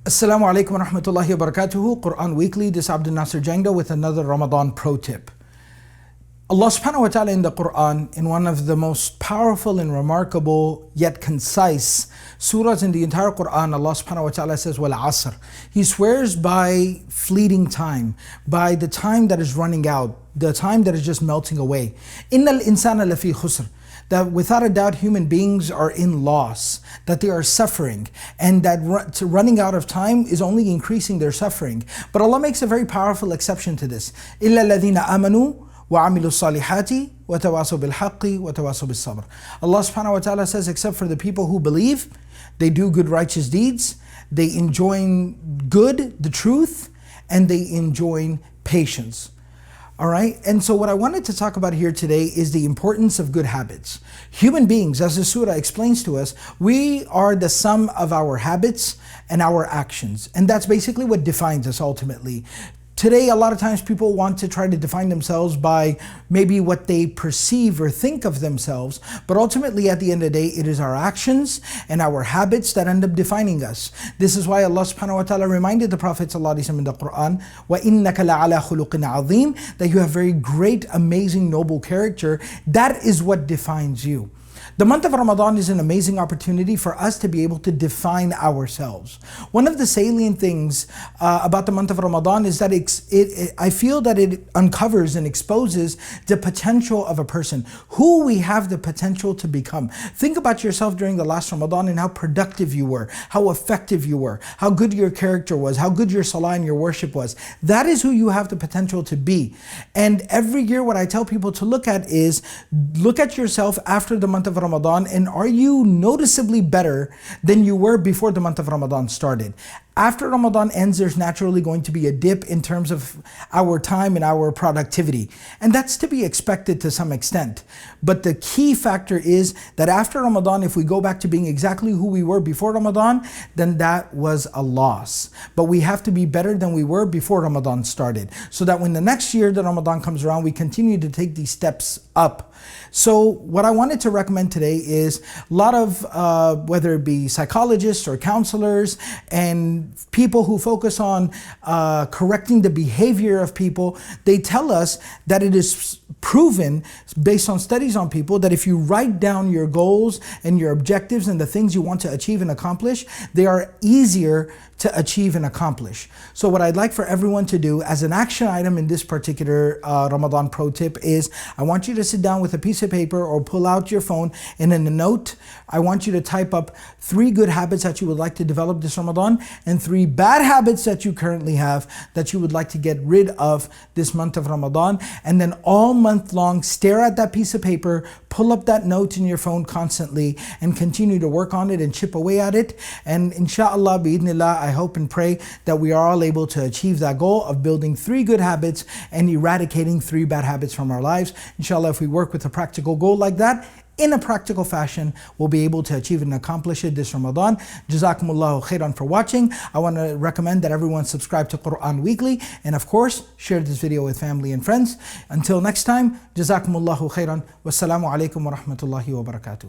Assalamu alaikum wa rahmatullahi wa barakatuhu. Quran Weekly, this is Abdul Nasir Jangda with another Ramadan pro tip. Allah subhanahu wa ta'ala in the Quran, in one of the most powerful and remarkable yet concise surahs in the entire Quran, Allah subhanahu wa ta'ala says, Wal Asr. He swears by fleeting time, by the time that is running out, the time that is just melting away. Innal insana lafi khusr. That without a doubt human beings are in loss, that they are suffering, and that running out of time is only increasing their suffering. But Allah makes a very powerful exception to this. إِلَّا الَّذِينَ آمَنُوا وَعَمِلُوا الصَّالِحَاتِ وَتَوَاصَوْا بِالْحَقِّ وَتَوَاصَوْا بِالصَّبْرِ. Allah subhanahu wa ta'ala says, except for the people who believe, they do good righteous deeds, they enjoin good, the truth, and they enjoin patience. All right, and so what I wanted to talk about here today is the importance of good habits. Human beings, as the surah explains to us, we are the sum of our habits and our actions. And that's basically what defines us ultimately. Today, a lot of times people want to try to define themselves by maybe what they perceive or think of themselves, but ultimately at the end of the day, it is our actions and our habits that end up defining us. This is why Allah subhanahu wa ta'ala reminded the Prophet ﷺ in the Quran, وَإِنَّكَ لَعَلَى خُلُقٍ عَظِيمٍ, that you have very great, amazing, noble character. That is what defines you. The month of Ramadan is an amazing opportunity for us to be able to define ourselves. One of the salient things about the month of Ramadan is that I feel that it uncovers and exposes the potential of a person, who we have the potential to become. Think about yourself during the last Ramadan and how productive you were, how effective you were, how good your character was, how good your salah and your worship was. That is who you have the potential to be. And every year what I tell people to look at is, look at yourself after the month of Ramadan, and are you noticeably better than you were before the month of Ramadan started? After Ramadan ends, there's naturally going to be a dip in terms of our time and our productivity. And that's to be expected to some extent. But the key factor is that after Ramadan, if we go back to being exactly who we were before Ramadan, then that was a loss. But we have to be better than we were before Ramadan started, so that when the next year that Ramadan comes around, we continue to take these steps up. So what I wanted to recommend today is a lot of, whether it be psychologists or counselors and people who focus on correcting the behavior of people, they tell us that it is proven based on studies on people that if you write down your goals and your objectives and the things you want to achieve and accomplish, they are easier to achieve and accomplish. So what I'd like for everyone to do as an action item in this particular Ramadan pro tip is, I want you to sit down with a piece of paper or pull out your phone, and in a note, I want you to type up 3 good habits that you would like to develop this Ramadan and 3 bad habits that you currently have that you would like to get rid of this month of Ramadan. And then all month long, stare at that piece of paper, pull up that note in your phone constantly, and continue to work on it and chip away at it. And inshallah, bi'idhnillah, I hope and pray that we are all able to achieve that goal of building 3 good habits and eradicating 3 bad habits from our lives. Inshallah, if we work with a practical goal like that, in a practical fashion, we'll be able to achieve and accomplish it this Ramadan. Jazakumullahu khairan for watching. I want to recommend that everyone subscribe to Quran Weekly, and of course, share this video with family and friends. Until next time, Jazakumullahu khairan. Wassalamu alaikum wa rahmatullahi wa barakatuh.